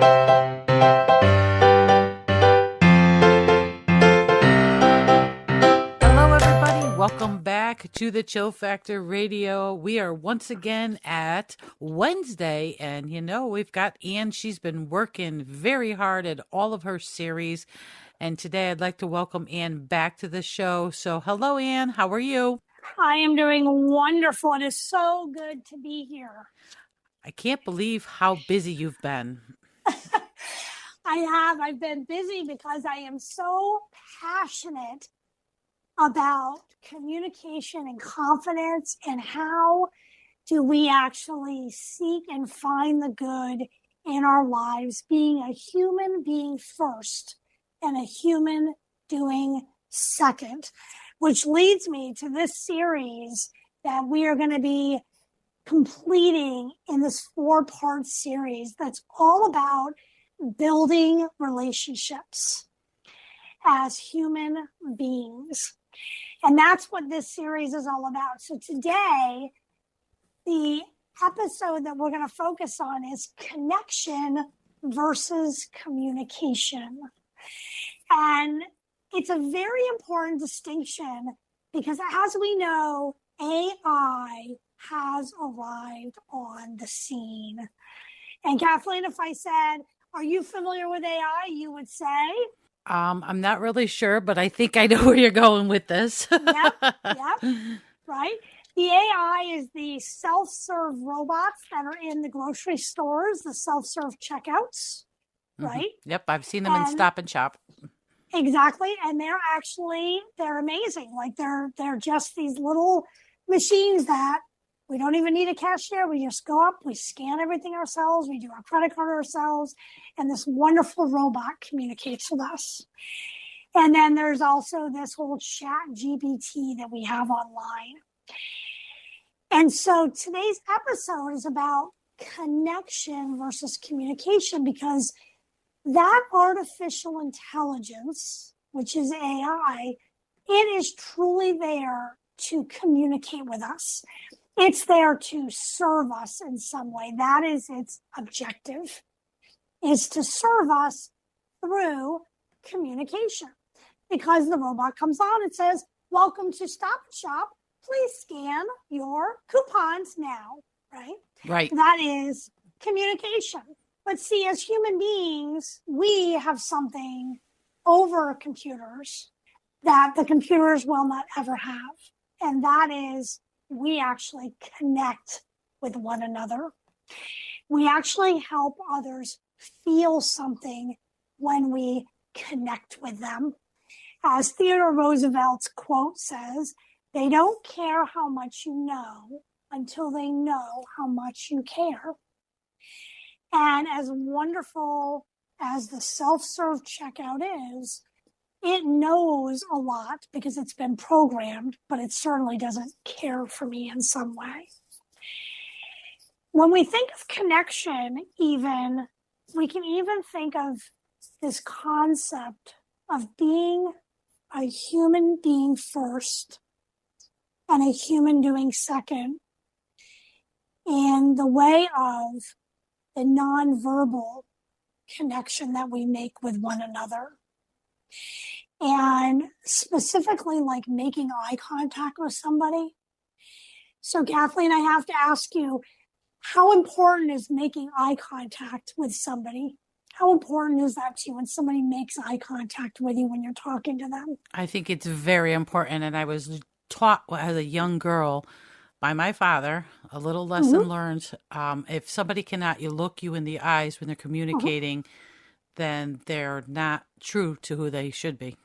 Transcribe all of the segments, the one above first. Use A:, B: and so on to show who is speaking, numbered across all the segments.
A: Hello, everybody. Welcome back to the Chill Factor Radio. We are once again at Wednesday, and we've got Ann. She's been working very hard at all of her series. And today I'd like to welcome Ann back to the show. So, hello, Ann. How are you?
B: I am doing wonderful. It is so good to be here.
A: I can't believe how busy you've been.
B: I've been busy because I am so passionate about communication and confidence, and how do we actually seek and find the good in our lives, being a human being first and a human doing second, which leads me to this series that we are going to be completing in this 4-part series that's all about building relationships as human beings. And that's what this series is all about. So today, the episode that we're going to focus on is connection versus communication. And it's a very important distinction because, as we know, AI has arrived on the scene. And Kathleen, if I said, are you familiar with AI? You would say?
A: I'm not really sure, but I think I know where you're going with this.
B: Yep, right. The AI is the self-serve robots that are in the grocery stores, the self-serve checkouts, right?
A: Yep, I've seen them in Stop and Shop.
B: Exactly, and they're amazing. Like they're just these little machines that we don't even need a cashier. We just go up, we scan everything ourselves, we do our credit card ourselves, and this wonderful robot communicates with us. And then there's also this whole ChatGPT that we have online. And so today's episode is about connection versus communication, because that artificial intelligence, which is AI, it is truly there to communicate with us. It's there to serve us in some way. That is its objective, is to serve us through communication. Because the robot comes on and says, welcome to Stop and Shop. Please scan your coupons now, right?
A: Right.
B: That is communication. But see, as human beings, we have something over computers that the computers will not ever have. And that is, we actually connect with one another. We actually help others feel something when we connect with them. As Theodore Roosevelt's quote says, they don't care how much you know until they know how much you care. And as wonderful as the self-serve checkout is, it knows a lot because it's been programmed, but it certainly doesn't care for me in some way. When we think of connection, we can even think of this concept of being a human being first and a human doing second, in the way of the nonverbal connection that we make with one another. And specifically, like making eye contact with somebody. So, Kathleen, I have to ask you, how important is making eye contact with somebody? How important is that to you when somebody makes eye contact with you when you're talking to them?
A: I think it's very important. And I was taught as a young girl by my father, a little lesson learned. If somebody cannot look you in the eyes when they're communicating, then they're not true to who they should be.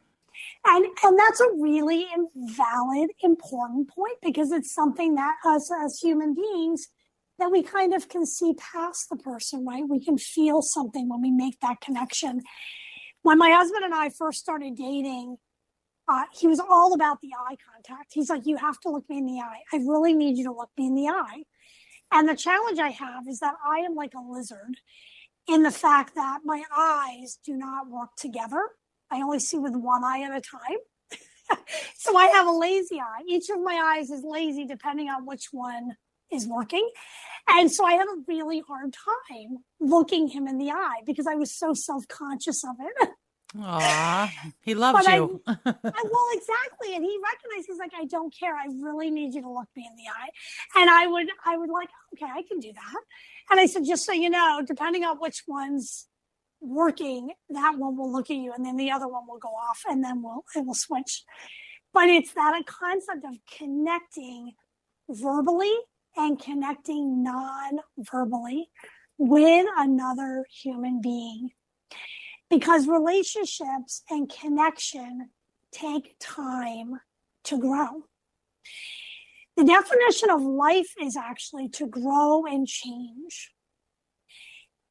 B: And that's a really valid, important point, because it's something that us as human beings, that we kind of can see past the person, right? We can feel something when we make that connection. When my husband and I first started dating, he was all about the eye contact. He's like, you have to look me in the eye. I really need you to look me in the eye. And the challenge I have is that I am like a lizard in the fact that my eyes do not work together. I only see with one eye at a time. So I have a lazy eye. Each of my eyes is lazy depending on which one is working. And so I had a really hard time looking him in the eye because I was so self-conscious of it.
A: Aw, he loves
B: But
A: you.
B: well, exactly. And he recognized, he's like, I don't care. I really need you to look me in the eye. And I would like, okay, I can do that. And I said, just so you know, depending on which one's working, that one will look at you and then the other one will go off and then it will switch. But it's that a concept of connecting verbally and connecting non-verbally with another human being. Because relationships and connection take time to grow. The definition of life is actually to grow and change.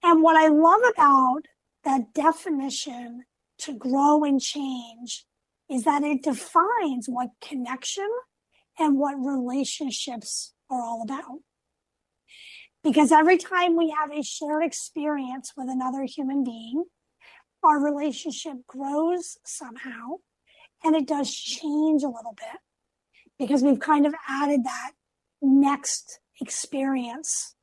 B: And what I love about that definition, to grow and change, is that it defines what connection and what relationships are all about. Because every time we have a shared experience with another human being, our relationship grows somehow, and it does change a little bit because we've kind of added that next experience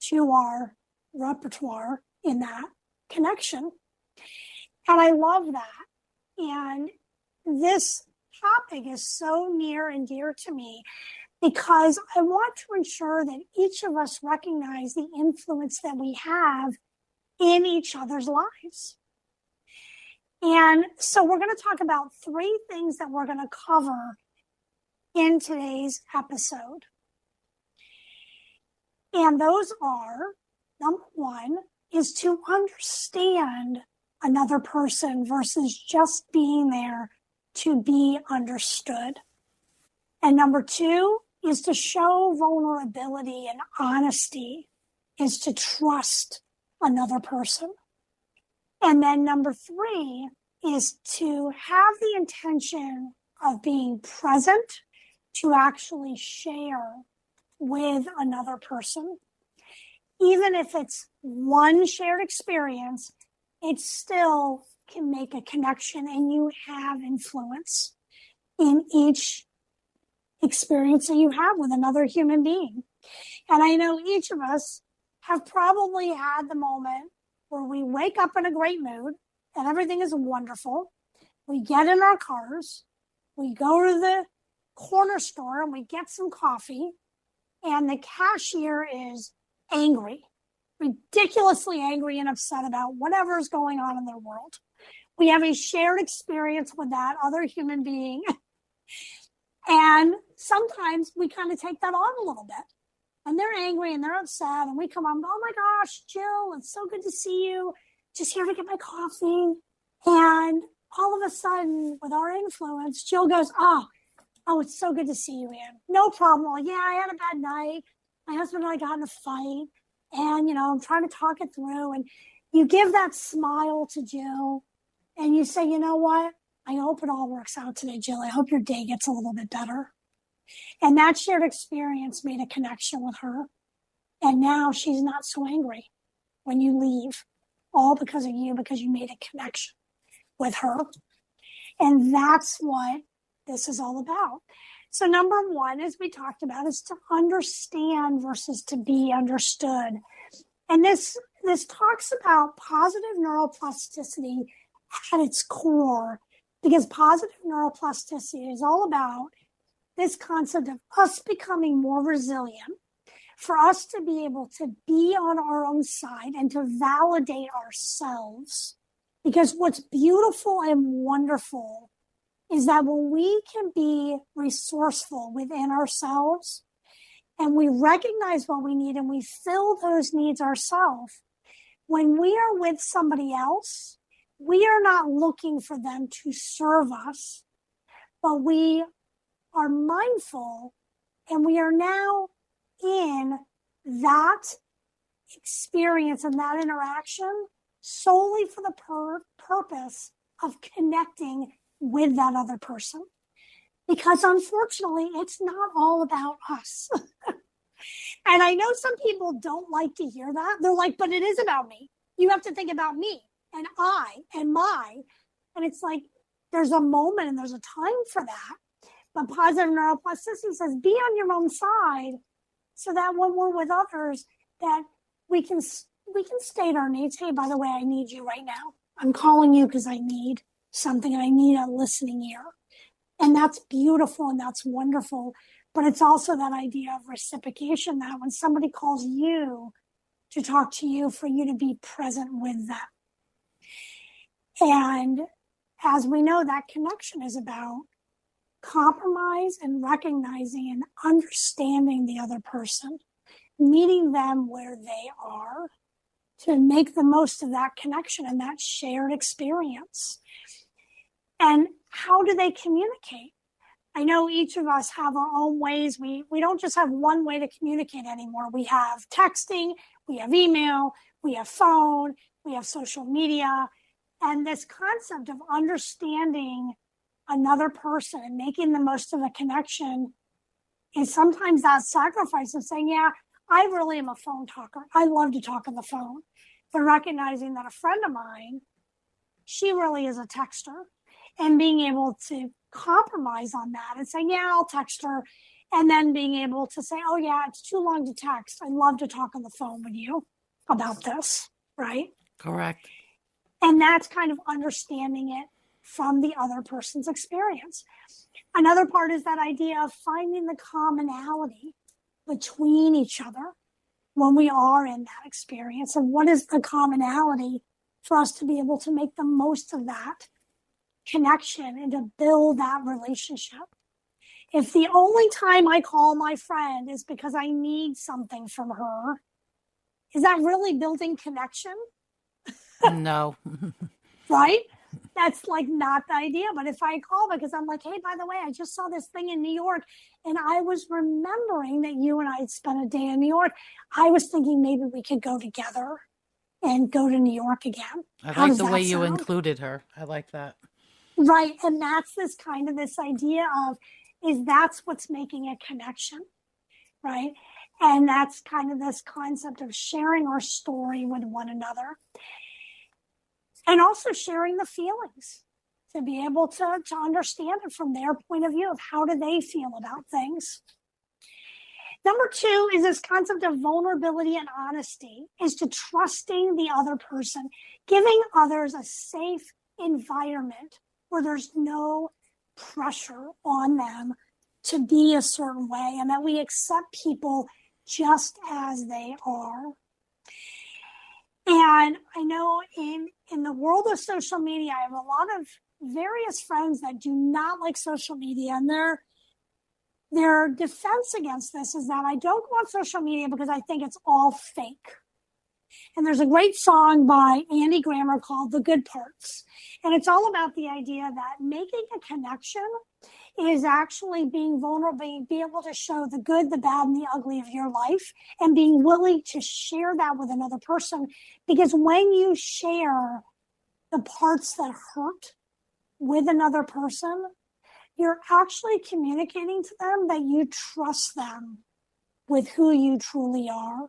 B: to our repertoire in that connection. And I love that. And this topic is so near and dear to me because I want to ensure that each of us recognize the influence that we have in each other's lives. And so we're going to talk about 3 things that we're going to cover in today's episode. And those are, number 1, is to understand another person versus just being there to be understood. And number 2 is to show vulnerability and honesty, is to trust another person. And then number 3 is to have the intention of being present to actually share with another person. Even if it's one shared experience, it still can make a connection and you have influence in each experience that you have with another human being. And I know each of us have probably had the moment where we wake up in a great mood and everything is wonderful. We get in our cars, we go to the corner store and we get some coffee, and the cashier is angry, ridiculously angry and upset about whatever is going on in their world. We have a shared experience with that other human being. And sometimes we kind of take that on a little bit. And they're angry and they're upset. And we come on, oh my gosh, Jill, it's so good to see you. Just here to get my coffee. And all of a sudden, with our influence, Jill goes, oh, it's so good to see you, Ann. No problem. Well, yeah, I had a bad night. My husband and I got in a fight. And, I'm trying to talk it through. And you give that smile to Jill. And you say, you know what? I hope it all works out today, Jill. I hope your day gets a little bit better. And that shared experience made a connection with her. And now she's not so angry when you leave, all because of you, because you made a connection with her. And that's what this is all about. So number 1, as we talked about, is to understand versus to be understood. And this talks about positive neuroplasticity at its core, because positive neuroplasticity is all about this concept of us becoming more resilient, for us to be able to be on our own side and to validate ourselves. Because what's beautiful and wonderful is that when we can be resourceful within ourselves and we recognize what we need and we fill those needs ourselves, when we are with somebody else, we are not looking for them to serve us, but we are mindful and we are now in that experience and that interaction solely for the purpose of connecting with that other person. Because unfortunately, it's not all about us. And I know some people don't like to hear that. They're like, but it is about me. You have to think about me and I and my. And it's like, there's a moment and there's a time for that. But positive neuroplasticity says, be on your own side so that when we're with others, that we can state our needs. Hey, by the way, I need you right now. I'm calling you because I need something, and I need a listening ear. And that's beautiful and that's wonderful. But it's also that idea of reciprocation, that when somebody calls you to talk to you, for you to be present with them. And as we know, that connection is about compromise and recognizing and understanding the other person, meeting them where they are to make the most of that connection and that shared experience. And how do they communicate? I know each of us have our own ways. We don't just have one way to communicate anymore. We have texting, we have email, we have phone, we have social media. And this concept of understanding another person and making the most of a connection is sometimes that sacrifice of saying, yeah, I really am a phone talker. I love to talk on the phone. But recognizing that a friend of mine, she really is a texter, and being able to compromise on that and say, yeah, I'll text her. And then being able to say, oh yeah, it's too long to text. I love to talk on the phone with you about this, right?
A: Correct.
B: And that's kind of understanding it from the other person's experience. Another part is that idea of finding the commonality between each other when we are in that experience. And what is the commonality for us to be able to make the most of that connection and to build that relationship? If the only time I call my friend is because I need something from her, is that really building connection?
A: No.
B: Right? That's like not the idea. But if I call because I'm like, hey, by the way, I just saw this thing in New York and I was remembering that you and I had spent a day in New York. I was thinking maybe we could go together and go to New York again.
A: I
B: How
A: like
B: does
A: the
B: that
A: way you
B: sound?
A: included her. I like that.
B: Right. And that's this kind of this idea of, is that's what's making a connection, right? And that's kind of this concept of sharing our story with one another. And also sharing the feelings, to be able to understand it from their point of view of how do they feel about things. Number two is this concept of vulnerability and honesty, is to trusting the other person, giving others a safe environment where there's no pressure on them to be a certain way, and that we accept people just as they are. And I know in the world of social media, I have a lot of various friends that do not like social media, and their defense against this is that I don't go on social media because I think it's all fake. And there's a great song by Andy Grammer called The Good Parts. And it's all about the idea that making a connection is actually being vulnerable, being able to show the good, the bad, and the ugly of your life, and being willing to share that with another person. Because when you share the parts that hurt with another person, you're actually communicating to them that you trust them with who you truly are.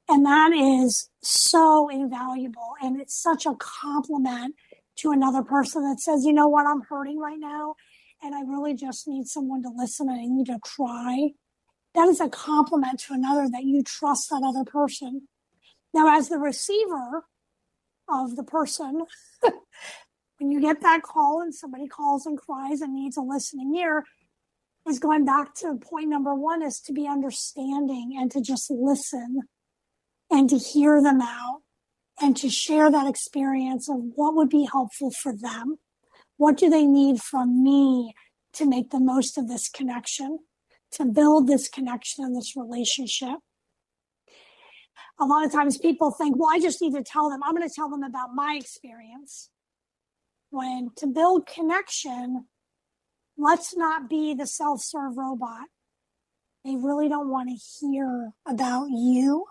B: And that is so invaluable. And it's such a compliment to another person that says, you know what, I'm hurting right now, and I really just need someone to listen, and I need to cry. That is a compliment to another, that you trust that other person. Now, as the receiver of the person, when you get that call and somebody calls and cries and needs a listening ear, is going back to point number one, is to be understanding and to just listen and to hear them out and to share that experience of what would be helpful for them. What do they need from me to make the most of this connection, to build this connection and this relationship? A lot of times people think, well, I just need to tell them. I'm going to tell them about my experience. When to build connection, let's not be the self-serve robot. They really don't want to hear about you.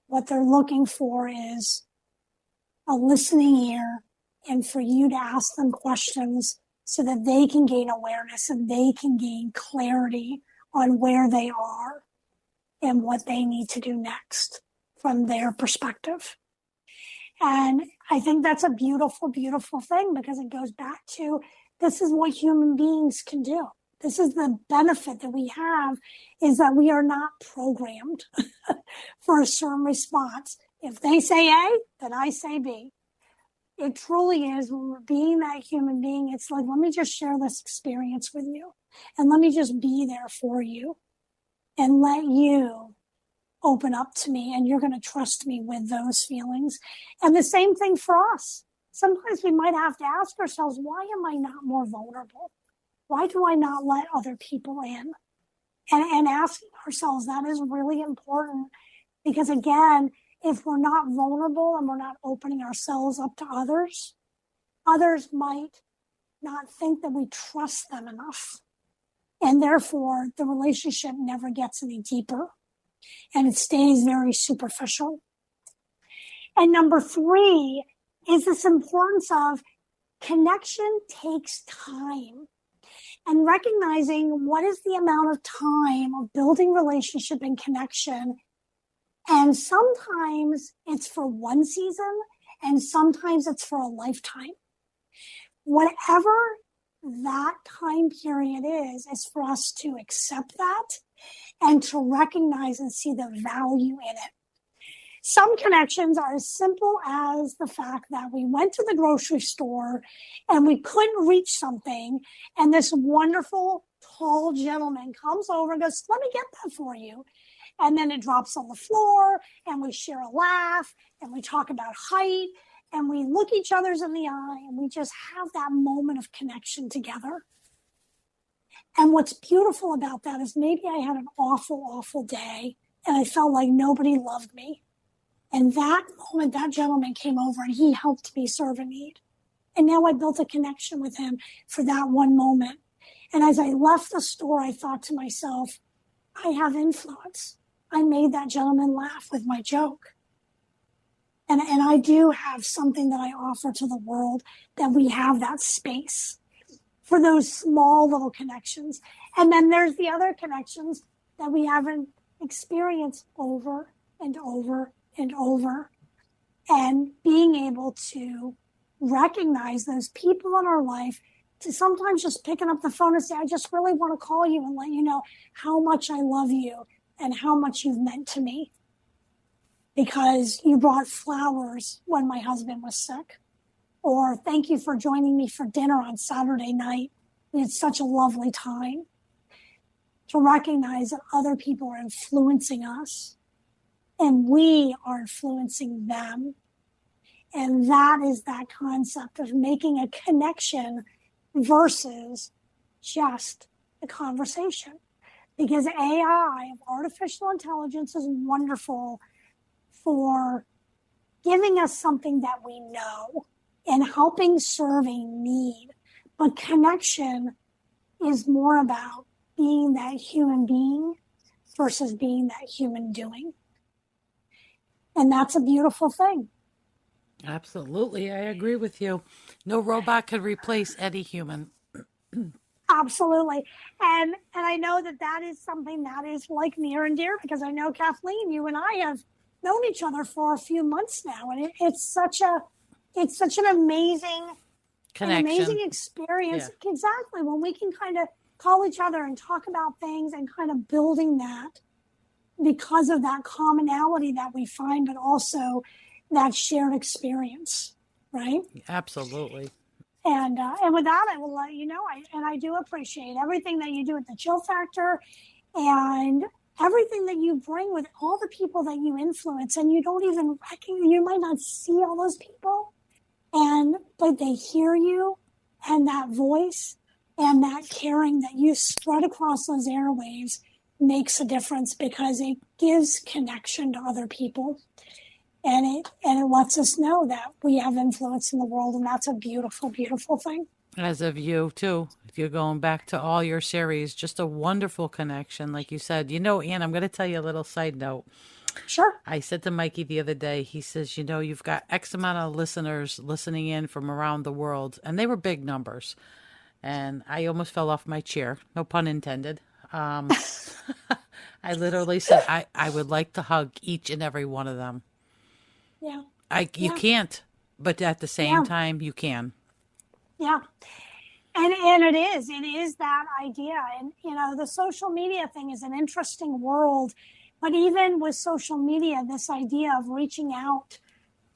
B: What they're looking for is a listening ear, and for you to ask them questions so that they can gain awareness and they can gain clarity on where they are and what they need to do next from their perspective. And I think that's a beautiful, beautiful thing, because it goes back to, this is what human beings can do. This is the benefit that we have, is that we are not programmed for a certain response. If they say A, then I say B. It truly is, when we're being that human being, it's like, let me just share this experience with you. And let me just be there for you. And let you open up to me, and you're going to trust me with those feelings. And the same thing for us. Sometimes we might have to ask ourselves, why am I not more vulnerable? Why do I not let other people in? And asking ourselves, that is really important, because again, if we're not vulnerable and we're not opening ourselves up to others, others might not think that we trust them enough. And therefore, the relationship never gets any deeper, and it stays very superficial. And number 3 is this importance of connection takes time. And recognizing what is the amount of time of building relationship and connection. And sometimes it's for one season, and sometimes it's for a lifetime. Whatever that time period is for us to accept that and to recognize and see the value in it. Some connections are as simple as the fact that we went to the grocery store and we couldn't reach something, and this wonderful tall gentleman comes over and goes, let me get that for you. And then it drops on the floor, and we share a laugh, and we talk about height, and we look each other's in the eye, and we just have that moment of connection together. And what's beautiful about that is maybe I had an awful, awful day, and I felt like nobody loved me. And that moment, that gentleman came over and he helped me serve a need. And now I built a connection with him for that one moment. And as I left the store, I thought to myself, I have influence. I made that gentleman laugh with my joke. And I do have something that I offer to the world, that we have that space for those small little connections. And then there's the other connections that we haven't experienced over and over and over. And being able to recognize those people in our life, to sometimes just picking up the phone and say, I just really want to call you and let you know how much I love you and how much you've meant to me. Because you brought flowers when my husband was sick. Or thank you for joining me for dinner on Saturday night. We had such a lovely time. To recognize that other people are influencing us and we are influencing them. And that is that concept of making a connection versus just a conversation. Because AI, artificial intelligence, is wonderful for giving us something that we know and helping serve a need. But connection is more about being that human being versus being that human doing. And that's a beautiful thing.
A: Absolutely. I agree with you. No robot could replace any human.
B: Absolutely. And I know that is something that is like near and dear, because I know, Kathleen, you and I have known each other for a few months now. And it's such an amazing
A: connection,
B: an amazing experience. Yeah. Exactly. When we can kind of call each other and talk about things and kind of building that because of that commonality that we find, but also that shared experience, right?
A: Absolutely.
B: And with that, I will let you know, I do appreciate everything that you do at the Chill Factor and everything that you bring with all the people that you influence, and you don't even recognize, you might not see all those people, but they hear you, and that voice and that caring that you spread across those airwaves makes a difference, because it gives connection to other people. And it lets us know that we have influence in the world, and that's a beautiful, beautiful thing.
A: As of you, too. If you're going back to all your series, just a wonderful connection, like you said. You know, Ann, I'm going to tell you a little side note.
B: Sure.
A: I said to Mikey the other day, he says, you know, you've got X amount of listeners listening in from around the world, and they were big numbers. And I almost fell off my chair, no pun intended. I literally said, I would like to hug each and every one of them.
B: Yeah.
A: You can't, but at the same time, you can.
B: Yeah. And it is that idea. And, the social media thing is an interesting world. But even with social media, this idea of reaching out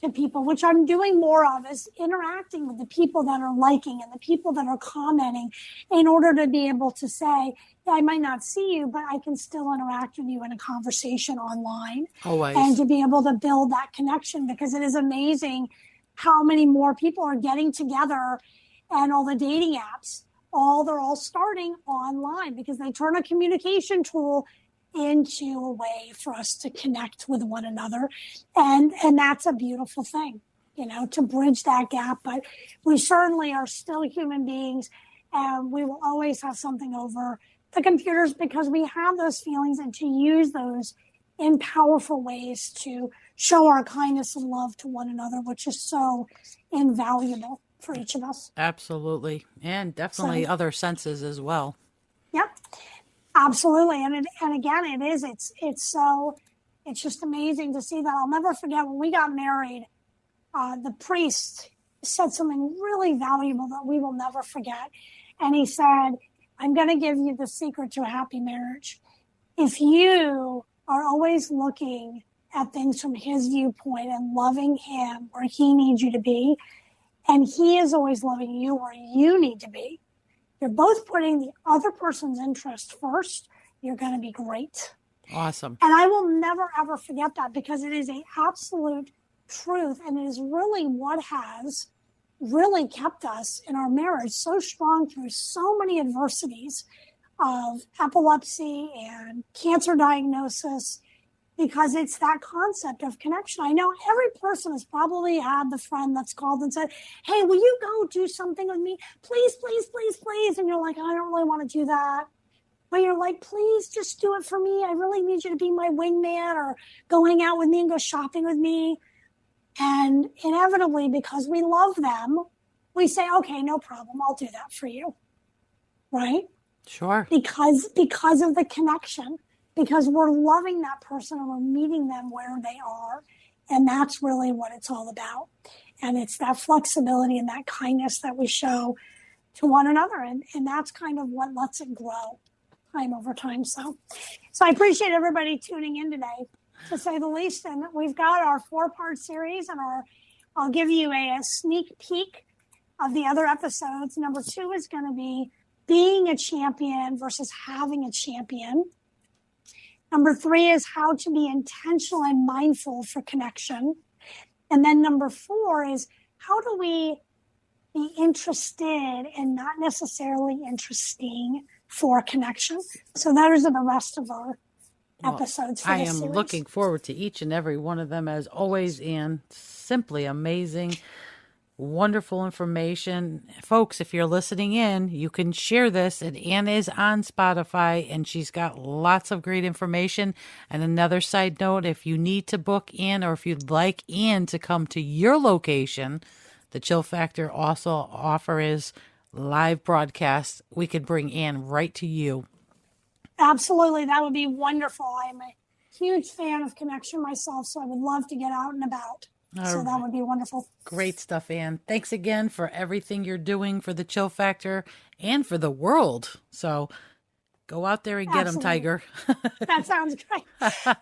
B: to people, which I'm doing more of, is interacting with the people that are liking and the people that are commenting in order to be able to say, yeah, I might not see you, but I can still interact with you in a conversation online.
A: Always.
B: And to be able to build that connection, because it is amazing how many more people are getting together, and all the dating apps, they're all starting online because they turn a communication tool into a way for us to connect with one another. And that's a beautiful thing, to bridge that gap. But we certainly are still human beings, and we will always have something over the computers because we have those feelings, and to use those in powerful ways to show our kindness and love to one another, which is so invaluable for each of us.
A: Absolutely. And definitely other senses as well.
B: Yep. Absolutely. And again, it's just amazing to see that. I'll never forget when we got married, the priest said something really valuable that we will never forget. And he said, I'm going to give you the secret to a happy marriage. If you are always looking at things from his viewpoint and loving him where he needs you to be, and he is always loving you where you need to be, you're both putting the other person's interest first, you're going to be great.
A: Awesome.
B: And I will never, ever forget that, because it is an absolute truth. And it is really what has really kept us in our marriage so strong through so many adversities of epilepsy and cancer diagnosis, because it's that concept of connection. I know every person has probably had the friend that's called and said, hey, will you go do something with me? Please, please, please, please. And you're like, I don't really want to do that. But you're like, please just do it for me. I really need you to be my wingman, or go hang out with me and go shopping with me. And inevitably, because we love them, we say, okay, no problem. I'll do that for you. Right?
A: Sure.
B: Because of the connection. Because we're loving that person and we're meeting them where they are. And that's really what it's all about. And it's that flexibility and that kindness that we show to one another. And that's kind of what lets it grow time over time. So I appreciate everybody tuning in today, to say the least. And we've got our 4-part series, and I'll give you a sneak peek of the other episodes. Number 2 is going to be being a champion versus having a champion. Number 3 is how to be intentional and mindful for connection. And then number 4 is how do we be interested and not necessarily interesting for connection. So those are the rest of our episodes for this series.
A: I am looking forward to each and every one of them, as always, Ann. Simply amazing. Wonderful information. Folks, if you're listening in, you can share this. And Ann is on Spotify, and she's got lots of great information. And another side note, if you need to book Ann, or if you'd like Ann to come to your location, the Chill Factor also offers live broadcasts. We could bring Ann right to you.
B: Absolutely. That would be wonderful. I'm a huge fan of connection myself, so I would love to get out and about. So that would be wonderful.
A: Great stuff, Ann. Thanks again for everything you're doing for the Chill Factor and for the world. So go out there and get them, Tiger.
B: That sounds great.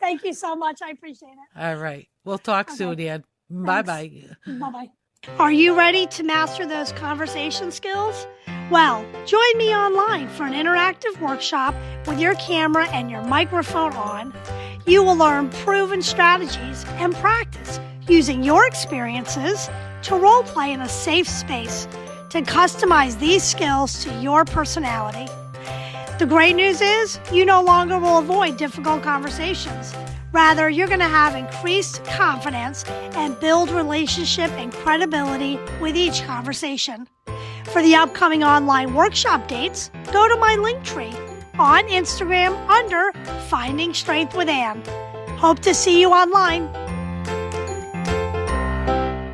B: Thank you so much. I appreciate it.
A: All right. We'll talk soon, Ann. Bye-bye.
B: Bye-bye. Are you ready to master those conversation skills? Well, join me online for an interactive workshop with your camera and your microphone on. You will learn proven strategies and practice using your experiences to role play in a safe space to customize these skills to your personality. The great news is you no longer will avoid difficult conversations. Rather, you're going to have increased confidence and build relationship and credibility with each conversation. For the upcoming online workshop dates, go to my linktree on Instagram under Finding Strength with Ann. Hope to see you online.